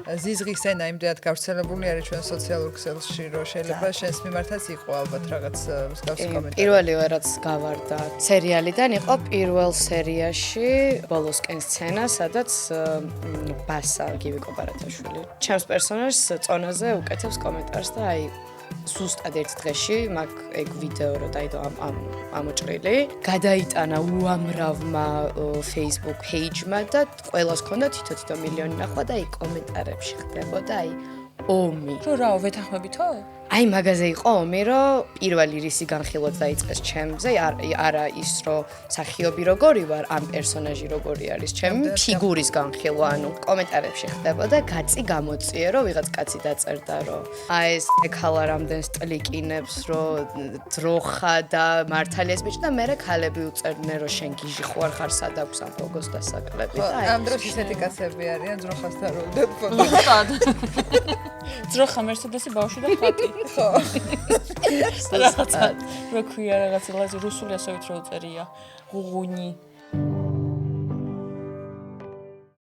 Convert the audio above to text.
ზიზღის ენა იმდენად გავრცელებული არის ჩვენ სოციალურ ქსელში, რომ შეიძლება შენს მიმართაც იყო ალბათ რაღაც მსგავსი კომენტარი. პირველი რაც გავარდა სერიალიდან იყო პირველ სერიაში ბოლოსკენ სცენა, სადაც ბასა გივიკო ბარათაშვილი ჩემს პერსონაჟს წონაზე უკეთებს კომენტარს და აი სუსტად ერთ დღეში მაგ ეგ ვიდეო რო დაიდო ამოჭრილი გადაიტანა უამრავმა Facebook page-მა და ყველას ჰქონდა თითო მილიონი ნახვა და აი კომენტარებში ხდებოდა აი ომი რო რაო ვეთანხმებითო? აი მაგაზე იყო ომი, რომ პირველი რისი განხილვაც დაიწყეს ჩემზე, არა ის, რომ სახიობი როგორი ვარ, ამ პერსონაჟი როგორი არის, ჩემი ფიგურის განხილვა, ანუ კომენტარებში ხდებოდა, გაწი გამოწიე, რომ ვიღაც კაცი დაწერდა, რომ აი ეს ხალა რამდენს ტლიკინებს, რომ დროხა და მართალიას ბიჭი და მერე ქალები უწერდნენ, რომ შენ გიჟი ხوار ხარ, სად აქვს ამ ფოგოს დასაკლები და აი ამ დროს ისეთი კაცები არიან ძროხასთან რომ უდებ ძროხა მერსედესი ბავშვი და ხატი. ხო. რაღაცა რა ქვია რაღაცა რუსული ასევით რო წერია. ღუღუნი